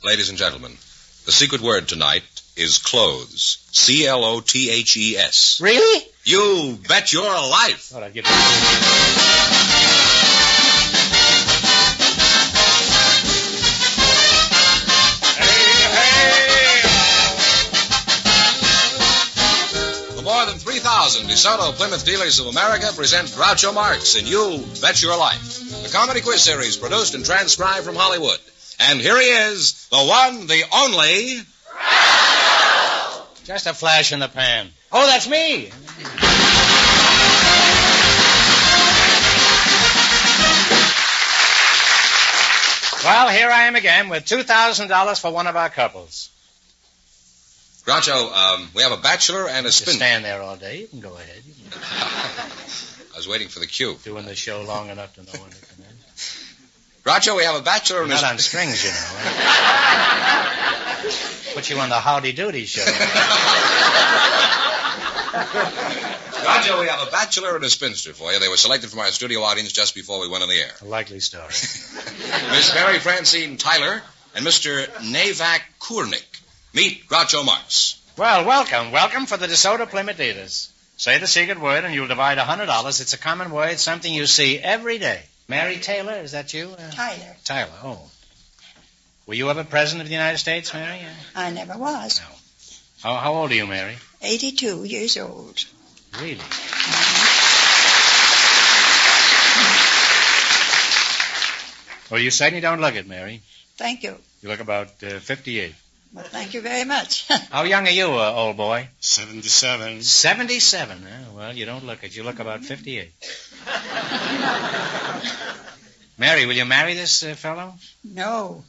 Ladies and gentlemen, the secret word tonight is clothes. C-L-O-T-H-E-S. Really? You bet your life. Thought I'd get that. More than 3,000 DeSoto Plymouth dealers of America present Groucho Marx in You Bet Your Life, a comedy quiz series produced and transcribed from Hollywood. And here he is, the one, the only... Groucho! Just a flash in the pan. Oh, that's me! Well, here I am again with $2,000 for one of our couples. Groucho, we have a bachelor and a spin... Stand there all day. You can go ahead. I was waiting for the cue. Doing the show long enough to know when to come in. Groucho, we have a bachelor and a... Not on strings, you know. Put you on the Howdy Doody show. Groucho, we have a bachelor and a spinster for you. They were selected from our studio audience just before we went on the air. A likely story. Miss Mary Francine Tyler and Mr. Navak Kurnik. Meet Groucho Marx. Well, welcome for the DeSoto Plymouth dealers. Say the secret word and you'll divide $100. It's a common word, something you see every day. Mary Taylor, is that you? Tyler, oh. Were you ever president of the United States, Mary? I never was. No. How old are you, Mary? 82 years old. Really? Well, you certainly don't look it, Mary. Thank you. You look about 58. Well, thank you very much. How young are you, old boy? 77. 77? Well, you don't look it. You look about 58. Mary, will you marry this fellow? No.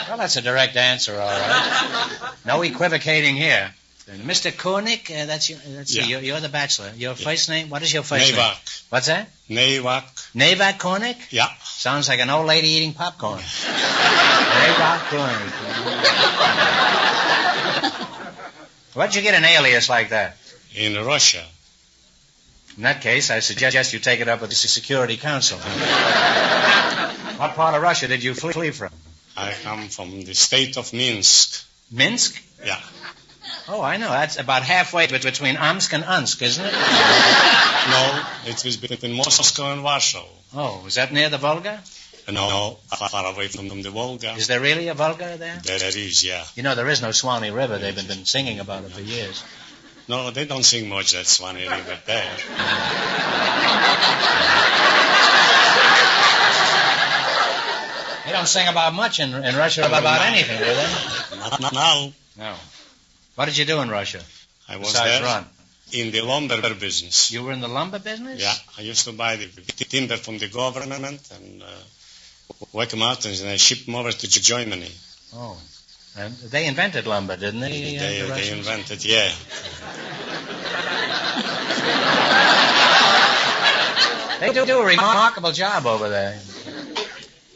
Well, that's a direct answer, all right. No equivocating here. Mr. Kurnik, you're the bachelor. Your first name? What is your first name? Navak. What's that? Navak. Navak Kurnik? Yeah. Sounds like an old lady eating popcorn. Navak Kurnik. What'd you get an alias like that? In Russia. In that case, I suggest you take it up with the Security Council. What part of Russia did you flee from? I come from the state of Minsk. Minsk? Yeah. Oh, I know. That's about halfway between Omsk and Unsk, isn't it? No, it was between Moscow and Warsaw. Oh, is that near the Volga? No, far away from the Volga. Is there really a Volga there? There is, yeah. You know, there is no Swanee River. They've been singing about it for years. No, they don't sing much that Swanee River there. They don't sing about much in Russia about anything, do they? Not now. No. What did you do in Russia? I was besides there run? In the lumber business. You were in the lumber business? Yeah, I used to buy the timber from the government and work them out and I ship them over to Germany. Oh. And they invented lumber, didn't they? They invented, yeah. They do a remarkable job over there.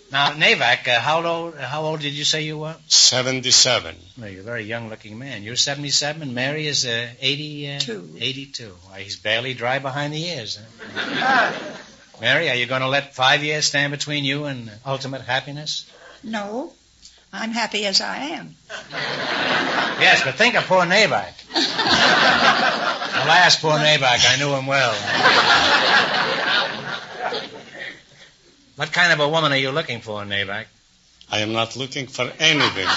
Now, Navak, how old did you say you were? 77. Well, you're a very young-looking man. You're 77, and Mary is 82. 82. Why, he's barely dry behind the ears. Huh? Mary, are you going to let 5 years stand between you and ultimate happiness? No. I'm happy as I am. Yes, but think of poor Navak. Alas, poor Navak, I knew him well. What kind of a woman are you looking for, Navak? I am not looking for anything.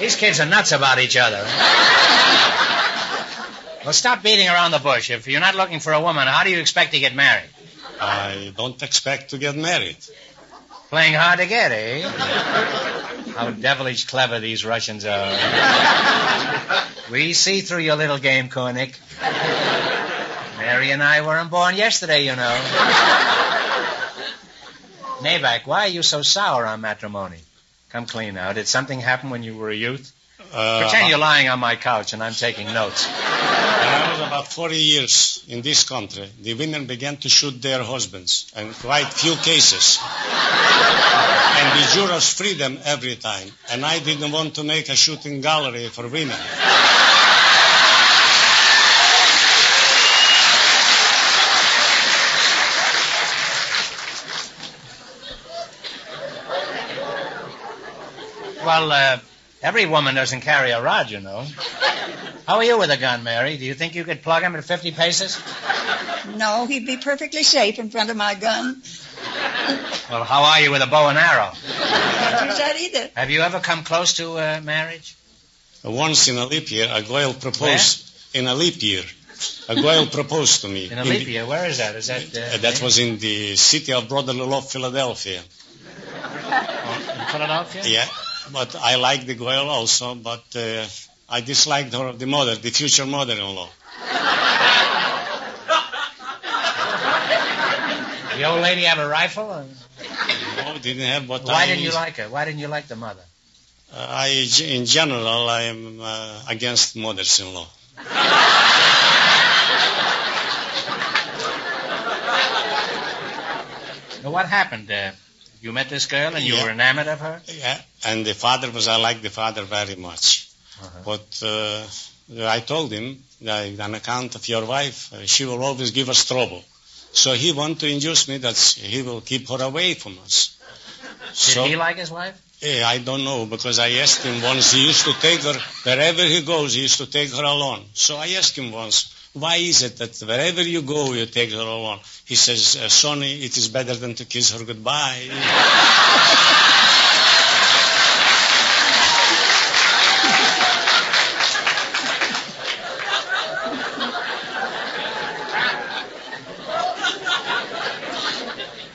These kids are nuts about each other. Well, stop beating around the bush. If you're not looking for a woman, how do you expect to get married? I don't expect to get married. Playing hard to get, eh? How devilish clever these Russians are. We see through your little game, Kurnik. Mary and I weren't born yesterday, you know. Navak, why are you so sour on matrimony? Come clean now. Did something happen when you were a youth? Pretend you're lying on my couch and I'm taking notes. When I was about 40 years in this country, the women began to shoot their husbands, and quite few cases. And the jurors freed them every time. And I didn't want to make a shooting gallery for women. Well, every woman doesn't carry a rod, you know. How are you with a gun, Mary? Do you think you could plug him at 50 paces? No, he'd be perfectly safe in front of my gun. Well, how are you with a bow and arrow? Can't use that either. Have you ever come close to marriage? Once in a leap year, a girl proposed. Where? In a leap year, a girl proposed to me. In a leap year? Where is that? Is that... that was in the city of brotherly love, Philadelphia. In Philadelphia? Yeah, but I liked the girl also, but I disliked her, the future mother-in-law. The old lady have a rifle? Or? No, didn't have, but Why didn't you like her? Why didn't you like the mother? In general, I am against mothers-in-law. Well, what happened? You met this girl and you were enamored of her? Yeah, and I liked the father very much. Uh-huh. But I told him that on account of your wife, she will always give us trouble. So he wanted to induce me that he will keep her away from us. Did he like his wife? Yeah, I don't know, because I asked him once. He used to take her, wherever he goes, he used to take her alone. So I asked him once, why is it that wherever you go, you take her alone? He says, Sonny, it is better than to kiss her goodbye.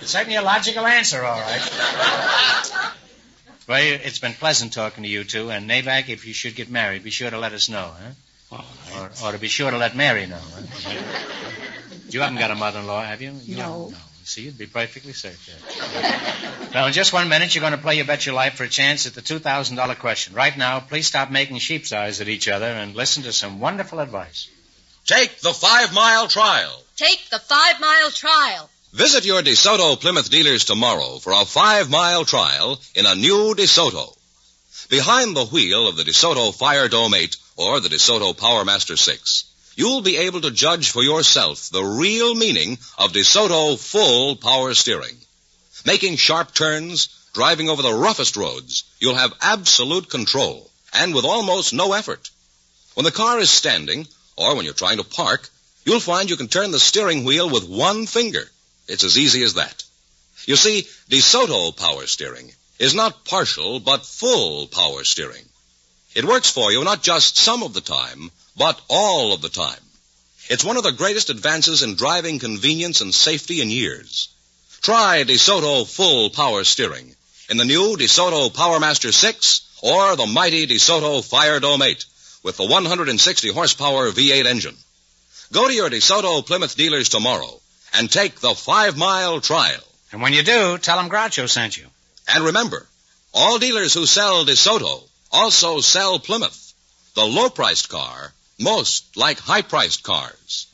It's certainly a logical answer, all right. Well, it's been pleasant talking to you two, and Nabak, if you should get married, be sure to let us know, huh? Right. Or to be sure to let Mary know, huh? You haven't got a mother-in-law, have you? No. No. See, you'd be perfectly safe there. Now, in just 1 minute, you're going to play You Bet Your Life for a chance at the $2,000 question. Right now, please stop making sheep's eyes at each other and listen to some wonderful advice. Take the 5-mile trial. Take the 5-mile trial. Visit your DeSoto Plymouth dealers tomorrow for a 5-mile trial in a new DeSoto. Behind the wheel of the DeSoto Fire Dome 8 or the DeSoto Power Master 6, you'll be able to judge for yourself the real meaning of DeSoto full power steering. Making sharp turns, driving over the roughest roads, you'll have absolute control, and with almost no effort. When the car is standing, or when you're trying to park, you'll find you can turn the steering wheel with one finger. It's as easy as that. You see, DeSoto power steering is not partial, but full power steering. It works for you not just some of the time, but all of the time. It's one of the greatest advances in driving convenience and safety in years. Try DeSoto full power steering in the new DeSoto Power Master 6 or the mighty DeSoto Fire Dome 8 with the 160 horsepower V8 engine. Go to your DeSoto Plymouth dealers tomorrow and take the 5-mile trial. And when you do, tell them Groucho sent you. And remember, all dealers who sell DeSoto also sell Plymouth, the low-priced car, most like high-priced cars.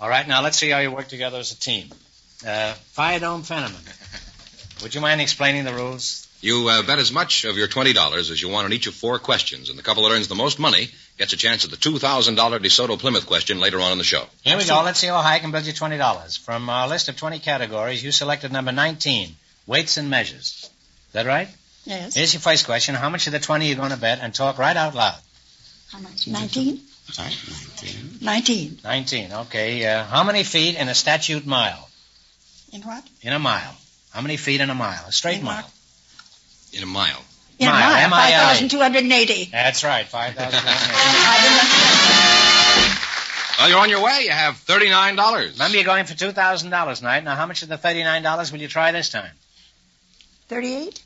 All right, now let's see how you work together as a team. Fire Dome Fenneman, would you mind explaining the rules? You bet as much of your $20 as you want on each of 4 questions, and the couple that earns the most money gets a chance at the $2,000 DeSoto Plymouth question later on in the show. Here we go. Let's see how high I can build you $20. From our list of 20 categories, you selected number 19, weights and measures. Is that right? Yes. Here's your first question. How much of the 20 are you going to bet? And talk right out loud. How much? 19? Sorry, 19. 19. 19, okay. How many feet in a statute mile? In what? In a mile. How many feet in a mile? A straight mile. In a mile. In mile. a mile. M-I-L-E. 5,280. That's right, 5,280. Well, you're on your way. You have $39. Remember, you're going for $2,000 tonight. Now, how much of the $39 will you try this time? 38?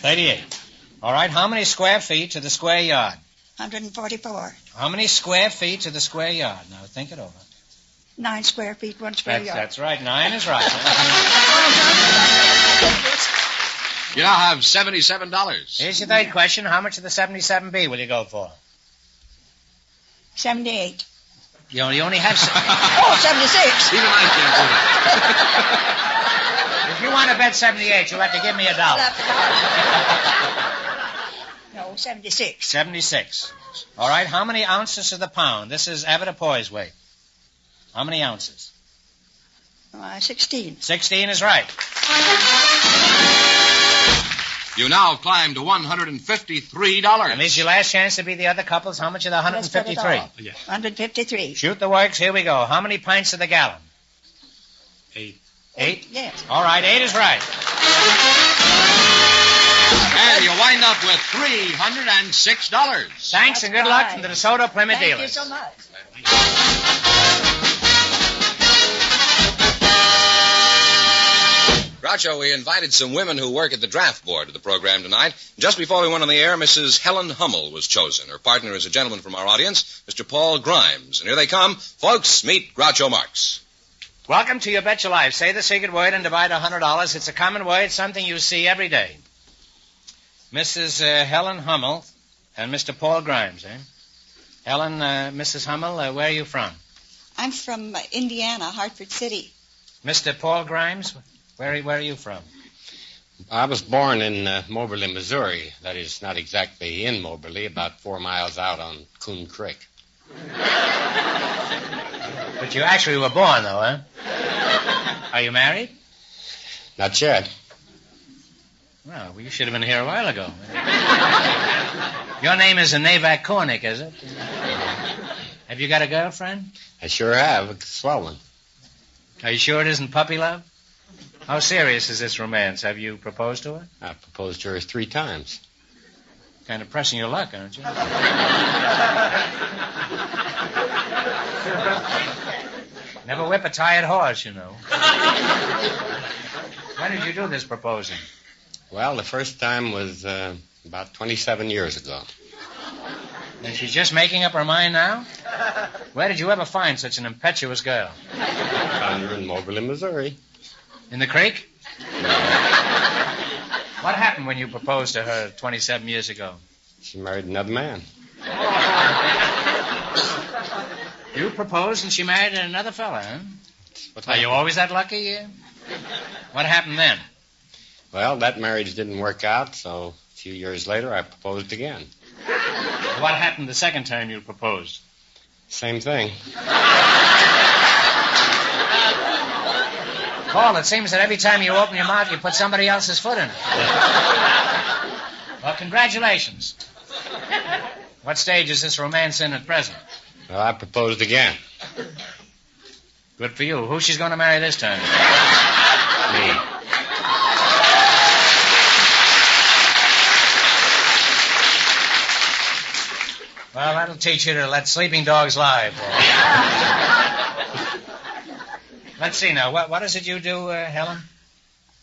38. All right, how many square feet to the square yard? 144. How many square feet to the square yard? Now, think it over. 9 square feet, 1 square yard. That's right. 9 is right. You now have $77. Here's your third question. How much of the 77B will you go for? 78. You only have... Oh, 76. Even I can't do that. If you want to bet 78, you'll have to give me $1. No, 76. 76. All right, how many ounces to the pound? This is Abbott Poy's weight. How many ounces? 16. 16 is right. You now climb to $153. And this is your last chance to be the other couples. How much of the 153? Yeah. 153. Shoot the works. Here we go. How many pints of the gallon? 8. 8? Yes. All right, 8 is right. And you wind up with $306. Thanks and good luck from the DeSoto Plymouth dealers. Thank you so much. Groucho, we invited some women who work at the draft board to the program tonight. Just before we went on the air, Mrs. Helen Hummel was chosen. Her partner is a gentleman from our audience, Mr. Paul Grimes. And here they come. Folks, meet Groucho Marx. Welcome to You Bet Your Life. Say the secret word and divide $100. It's a common word, something you see every day. Mrs. Helen Hummel and Mr. Paul Grimes, eh? Helen, Mrs. Hummel, where are you from? I'm from Indiana, Hartford City. Mr. Paul Grimes, where are you from? I was born in Moberly, Missouri. That is not exactly in Moberly, about 4 miles out on Coon Creek. But you actually were born, though, huh? Are you married? Not yet. Well, you should have been here a while ago. Your name is Navak Kornick, is it? Have you got a girlfriend? I sure have. A swell one. Are you sure it isn't puppy love? How serious is this romance? Have you proposed to her? I proposed to her 3 times. Kind of pressing your luck, aren't you? Never whip a tired horse, you know. When did you do this proposing? Well, the first time was about 27 years ago. And she's just making up her mind now? Where did you ever find such an impetuous girl? Found her in Moberly, Missouri. In the creek? What happened when you proposed to her 27 years ago? She married another man. You proposed and she married another fella, huh? Are you always that lucky? What happened then? Well, that marriage didn't work out, so a few years later I proposed again. What happened the second time you proposed? Same thing. Paul, it seems that every time you open your mouth, you put somebody else's foot in it. Well, congratulations. What stage is this romance in at present? Well, I proposed again. Good for you. Who's she's going to marry this time? Me. Well, that'll teach you to let sleeping dogs lie, Paul. Let's see now. What is it you do, Helen?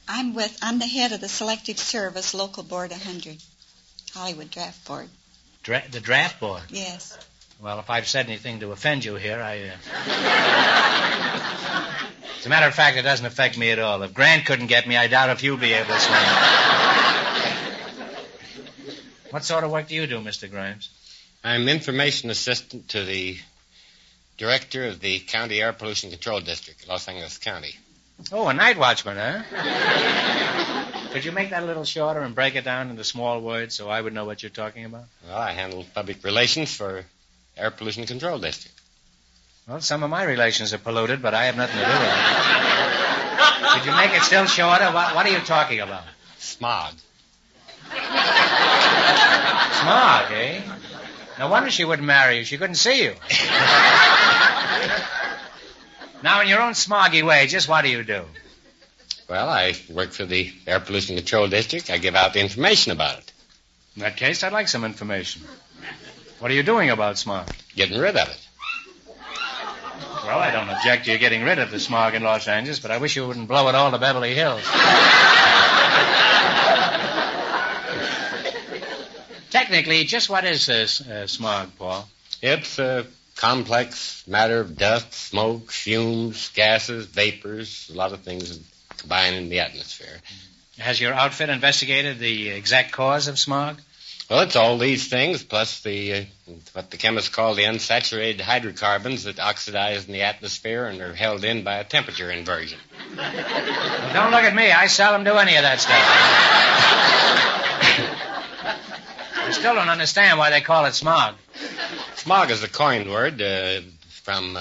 I'm the head of the Selective Service Local Board 100, Hollywood Draft Board. The draft board? Yes. Well, if I've said anything to offend you here, As a matter of fact, it doesn't affect me at all. If Grant couldn't get me, I doubt if you'll be able to swing. What sort of work do you do, Mr. Grimes? I'm information assistant to the director of the County Air Pollution Control District, Los Angeles County. Oh, a night watchman, huh? Could you make that a little shorter and break it down into small words so I would know what you're talking about? Well, I handle public relations for Air Pollution Control District. Well, some of my relations are polluted, but I have nothing to do with it. Could you make it still shorter? What are you talking about? Smog. Smog, eh? No wonder she wouldn't marry you. She couldn't see you. Now, in your own smoggy way, just what do you do? Well, I work for the Air Pollution Control District. I give out the information about it. In that case, I'd like some information. What are you doing about smog? Getting rid of it. Well, I don't object to you getting rid of the smog in Los Angeles, but I wish you wouldn't blow it all to Beverly Hills. Technically, just what is smog, Paul? It's a complex matter of dust, smoke, fumes, gases, vapors, a lot of things that combine in the atmosphere. Has your outfit investigated the exact cause of smog? Well, it's all these things, plus what the chemists call the unsaturated hydrocarbons that oxidize in the atmosphere and are held in by a temperature inversion. Well, don't look at me. I seldom do any of that stuff. I still don't understand why they call it smog. Smog is a coined word from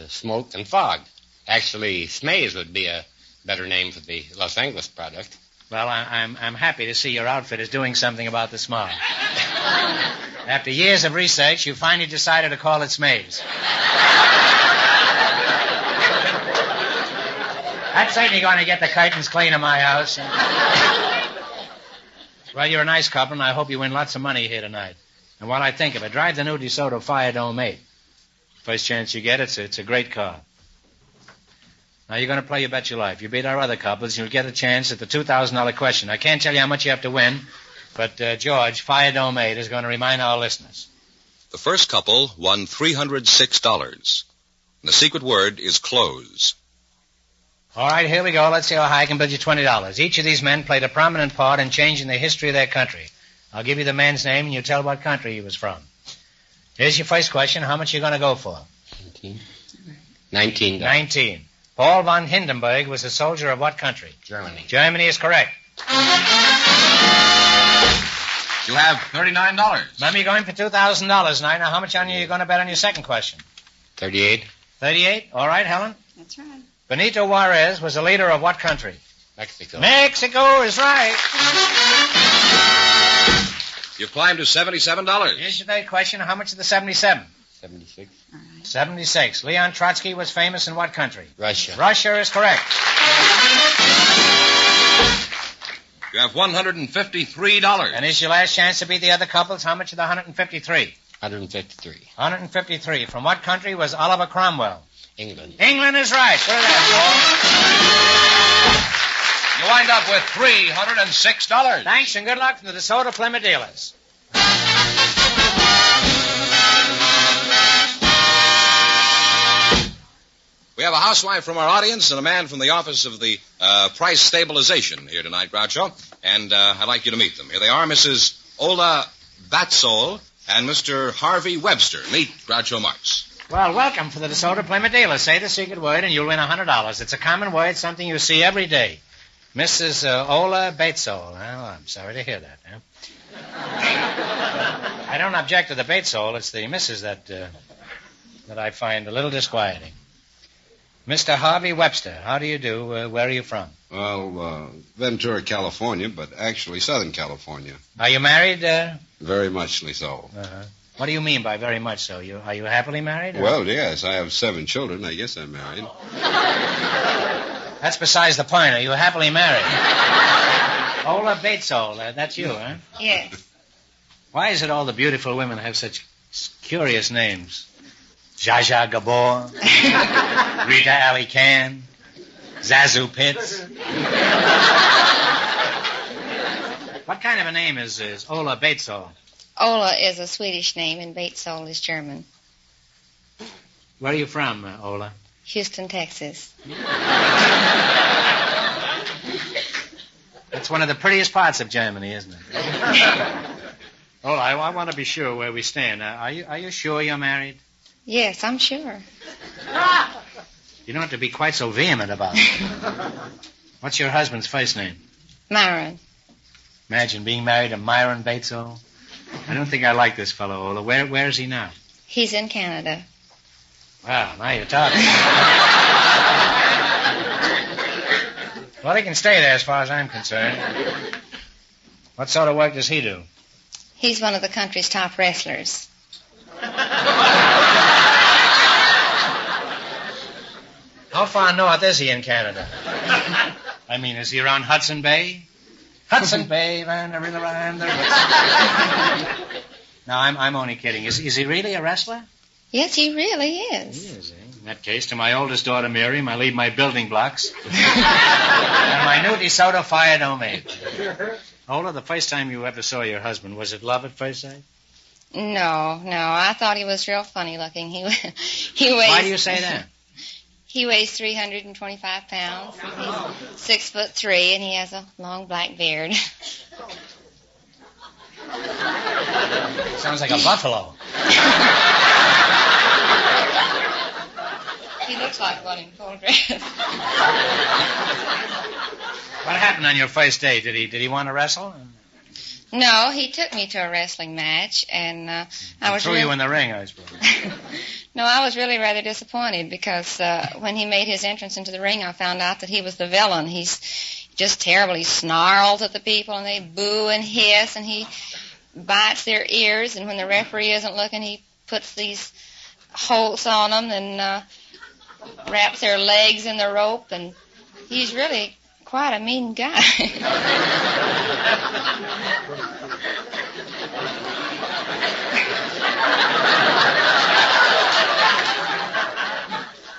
smoke and fog. Actually, Smays would be a better name for the Los Angeles product. Well, I'm happy to see your outfit is doing something about the smog. After years of research, you finally decided to call it Smays. That's certainly going to get the curtains clean in my house. Well, you're a nice couple, and I hope you win lots of money here tonight. And while I think of it, drive the new DeSoto Fire Dome 8. First chance you get, it's a great car. Now, you're going to play You Bet Your Life. You beat our other couples, you'll get a chance at the $2,000 question. I can't tell you how much you have to win, but George, Fire Dome 8 is going to remind our listeners. The first couple won $306. And the secret word is close. All right, here we go. Let's see how high I can bid you $20. Each of these men played a prominent part in changing the history of their country. I'll give you the man's name, and you tell what country he was from. Here's your first question. How much are you going to go for? 19. 19. Paul von Hindenburg was a soldier of what country? Germany. Germany is correct. You have $39. Remember, you're going for $2,000 tonight. Now, how much are you going to bet on your second question? 38. 38? All right, Helen? That's right. Benito Juarez was a leader of what country? Mexico. Mexico is right. You've climbed to $77. Here's your third question. How much of the 77? 76. All right. 76. Leon Trotsky was famous in what country? Russia. Russia is correct. You have $153. And here's your last chance to beat the other couples. How much of the 153? 153. 153. From what country was Oliver Cromwell? England. England is right. Put it there, Paul. You wind up with $306. Thanks and good luck from the DeSoto Plymouth dealers. We have a housewife from our audience and a man from the office of the price stabilization here tonight, Groucho. And I'd like you to meet them. Here they are, Mrs. Ola Batsol and Mr. Harvey Webster. Meet Groucho Marx. Well, welcome for the DeSoto Plymouth dealers. Say the secret word and you'll win $100. It's a common word, something you see every day. Mrs. Ola Batesole. Well, I'm sorry to hear that. Huh? I don't object to the Batesole. It's the Mrs. that I find a little disquieting. Mr. Harvey Webster, how do you do? Where are you from? Well, Ventura, California, but actually Southern California. Are you married? Very muchly so. Uh-huh. What do you mean by very much so? Are you happily married? Or? Well, yes, I have 7 children. I guess I'm married. That's besides the point. Are you happily married? Ola Batesole, that's you, huh? Yes. Why is it all the beautiful women have such curious names? Zsa Zsa Gabor, Rita Ali Khan, Zazu Pitts. What kind of a name is Ola Batesole? Ola is a Swedish name, and Batesole is German. Where are you from, Ola? Houston, Texas. That's one of the prettiest parts of Germany, isn't it? Ola, I want to be sure where we stand. Are you sure you're married? Yes, I'm sure. You don't have to be quite so vehement about it. What's your husband's first name? Myron. Imagine being married to Myron Batesole. I don't think I like this fellow, Ola. Where is he now? He's in Canada. Wow, now you're talking. Well, he can stay there as far as I'm concerned. What sort of work does he do? He's one of the country's top wrestlers. How far north is he in Canada? I mean, is he around Hudson Bay? Hudson Bay, and the river and the river. No, I'm only kidding. Is he really a wrestler? Yes, he really is. He is, eh? In that case, to my oldest daughter, Miriam, I leave my building blocks. And my new DeSoto Fire Dome 8. Ola, the first time you ever saw your husband, was it love at first sight? No. I thought he was real funny looking. He weighs... Why do you say that? He weighs 325 pounds. He's 6'3", and he has a long black beard. Sounds like a buffalo. He looks like one in full dress. What happened on your first day? Did he want to wrestle? No, he took me to a wrestling match, and I was... Threw you in the ring, I suppose. No, I was really rather disappointed because when he made his entrance into the ring, I found out that he was the villain. He's just terrible. He snarls at the people, and they boo and hiss, and he bites their ears, and when the referee isn't looking, he puts these holts on them and wraps their legs in the rope, and he's really quite a mean guy.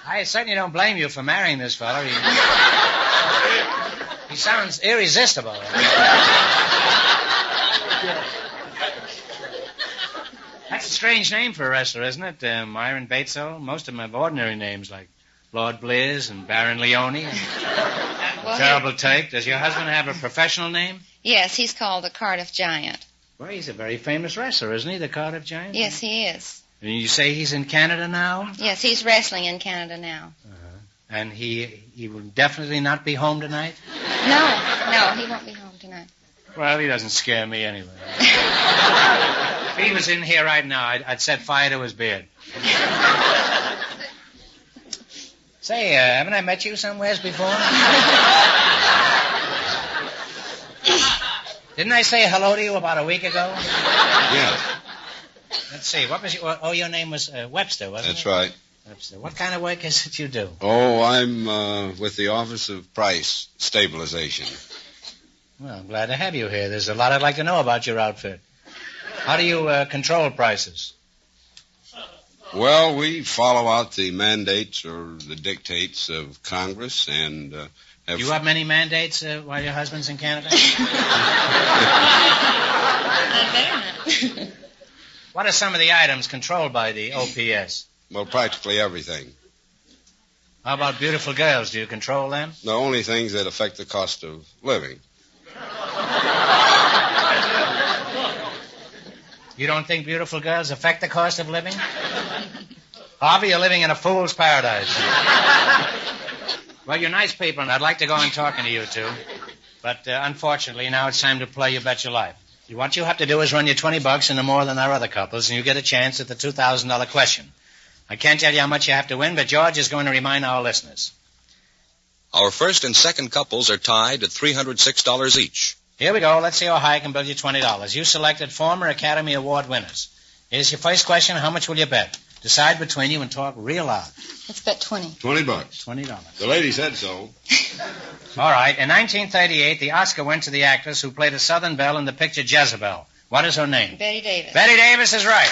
I certainly don't blame you for marrying this fellow. He sounds irresistible. That's a strange name for a wrestler, isn't it? Myron Batesville. Most of them have ordinary names like Lord Blizz and Baron Leone and Terrible Take. Does your husband have a professional name? Yes, he's called the Cardiff Giant. Well, he's a very famous wrestler, isn't he, the Cardiff Giant? Yes, he is. And you say he's in Canada now? Yes, he's wrestling in Canada now. And he will definitely not be home tonight? No, he won't be home tonight. Well, he doesn't scare me anyway. If he was in here right now, I'd set fire to his beard. Say, haven't I met you somewheres before? Didn't I say hello to you about a week ago? Yeah. Let's see, what was your name was Webster, wasn't it? That's right. Webster. What kind of work is it you do? Oh, I'm with the Office of Price Stabilization. Well, I'm glad to have you here. There's a lot I'd like to know about your outfit. How do you control prices? Well, we follow out the mandates or the dictates of Congress and Do you have many mandates while your husband's in Canada? I better not. What are some of the items controlled by the OPS? Well, practically everything. How about beautiful girls? Do you control them? The only things that affect the cost of living. You don't think beautiful girls affect the cost of living? Harvey, you're living in a fool's paradise. Well, you're nice people, and I'd like to go on talking to you two. But unfortunately, now it's time to play You Bet Your Life. What you have to do is run your $20 into more than our other couples, and you get a chance at the $2,000 question. I can't tell you how much you have to win, but George is going to remind our listeners. Our first and second couples are tied at $306 each. Here we go. Let's see how high I can build you $20. You selected former Academy Award winners. Here's your first question. How much will you bet? Decide between you and talk real loud. Let's bet 20. $20. $20. The lady said so. All right. In 1938, the Oscar went to the actress who played a Southern belle in the picture Jezebel. What is her name? Betty Davis. Betty Davis is right.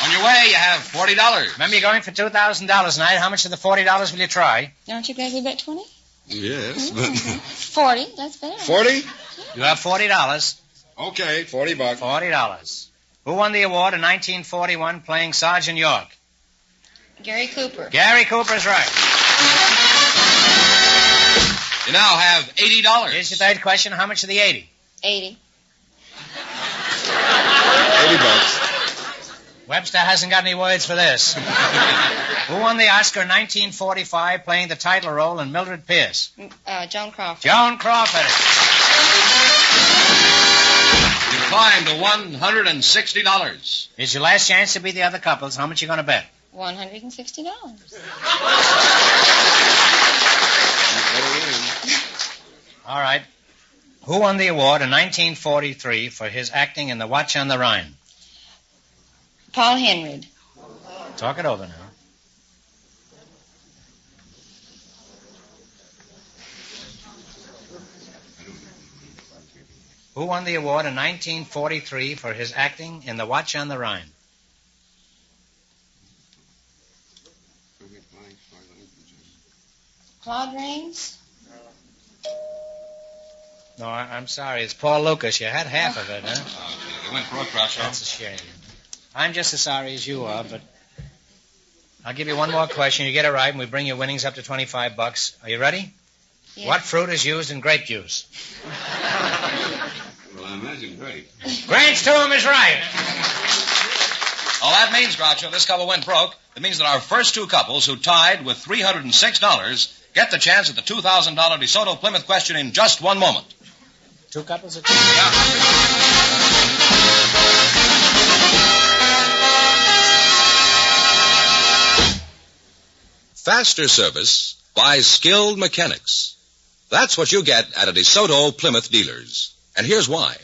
On your way, you have $40. Remember, you're going for $2,000 tonight. How much of the $40 will you try? Aren't you glad we bet 20? Yes, but... 40. That's better. 40? You have $40. Okay, $40. $40. Who won the award in 1941 playing Sergeant York? Gary Cooper. Gary Cooper's right. You now have $80. Here's your third question. How much of the 80? 80. $80. Webster hasn't got any words for this. Who won the Oscar in 1945 playing the title role in Mildred Pierce? Joan Crawford. Joan Crawford. You climbed to $160. Here's your last chance to beat the other couples. How much you going to bet? $160. All right. Who won the award in 1943 for his acting in The Watch on the Rhine? Paul Henry. Talk it over now. Who won the award in 1943 for his acting in The Watch on the Rhine? Claude Rains. No, I'm sorry. It's Paul Lucas. You had half of it, huh? You went broke, Groucho. That's a shame. I'm just as sorry as you are, but I'll give you one more question. You get it right, and we bring your winnings up to $25. Are you ready? Yeah. What fruit is used in grape juice? Well, I imagine grape. Grange to him is right. All that means, Groucho, this couple went broke. It means that our first two couples who tied with $306 get the chance at the $2,000 DeSoto Plymouth question in just one moment. Two couples? Yeah. Faster service by skilled mechanics. That's what you get at a DeSoto Plymouth dealers. And here's why.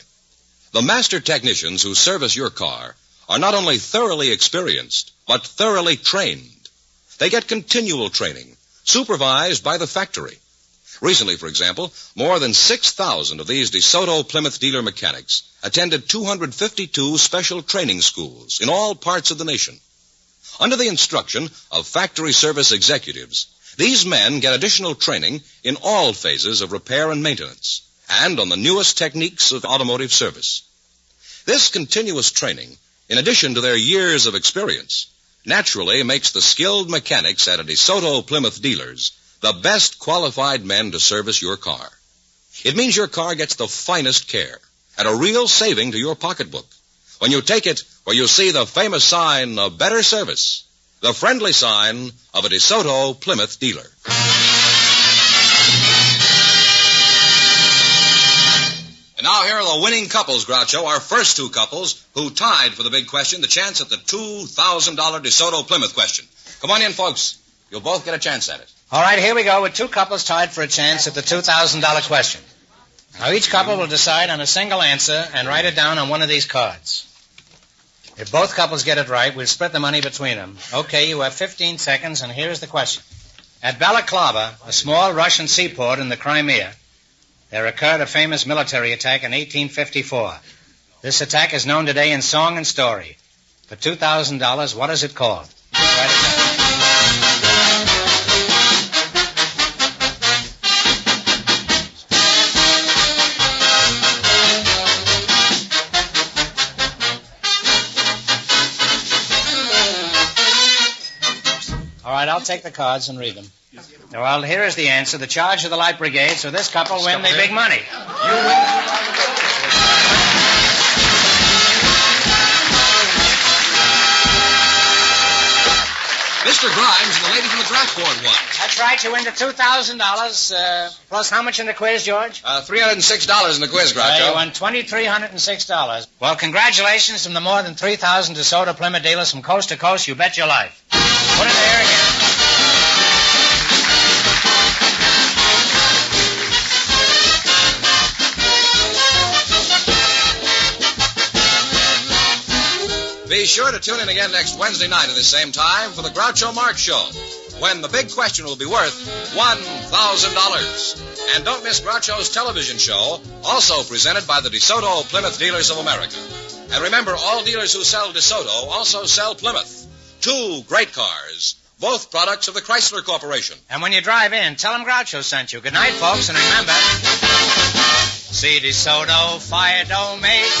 The master technicians who service your car are not only thoroughly experienced, but thoroughly trained. They get continual training, supervised by the factory. Recently, for example, more than 6,000 of these DeSoto Plymouth dealer mechanics attended 252 special training schools in all parts of the nation. Under the instruction of factory service executives, these men get additional training in all phases of repair and maintenance, and on the newest techniques of automotive service. This continuous training, in addition to their years of experience, naturally makes the skilled mechanics at a DeSoto Plymouth dealers the best qualified men to service your car. It means your car gets the finest care at a real saving to your pocketbook when you take it where you see the famous sign of better service, the friendly sign of a DeSoto Plymouth dealer. And now here are the winning couples, Groucho, our first two couples who tied for the big question, the chance at the $2,000 DeSoto Plymouth question. Come on in, folks. You'll both get a chance at it. All right, here we go with two couples tied for a chance at the $2,000 question. Now, each couple will decide on a single answer and write it down on one of these cards. If both couples get it right, we'll split the money between them. Okay, you have 15 seconds, and here's the question. At Balaclava, a small Russian seaport in the Crimea, there occurred a famous military attack in 1854. This attack is known today in song and story. For $2,000, what is it called? Write it down. All right, I'll take the cards and read them. Well, here is the answer. The charge of the Light Brigade, so this couple win the big money. You win. Mr. Grimes and the lady from the draft board won. That's right. You win the $2,000, plus how much in the quiz, George? $306 in the quiz, Groucho. You won $2,306. Well, congratulations from the more than 3,000 DeSoto Plymouth dealers from coast to coast. You bet your life. Put it there again. Be sure to tune in again next Wednesday night at the same time for the Groucho Marx Show, when the big question will be worth $1,000. And don't miss Groucho's television show, also presented by the DeSoto Plymouth Dealers of America. And remember, all dealers who sell DeSoto also sell Plymouth. Two great cars, both products of the Chrysler Corporation. And when you drive in, tell them Groucho sent you. Good night, folks, and remember, see DeSoto, fire don't make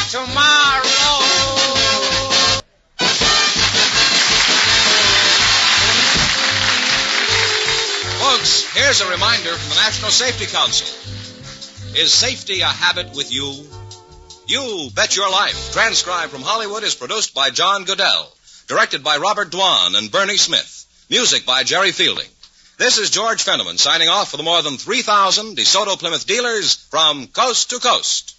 tomorrow. Folks, here's a reminder from the National Safety Council. Is safety a habit with you? You Bet Your Life, transcribed from Hollywood, is produced by John Goodell, directed by Robert Dwan and Bernie Smith, music by Jerry Fielding. This is George Fenneman signing off for the more than 3,000 DeSoto Plymouth dealers from coast to coast.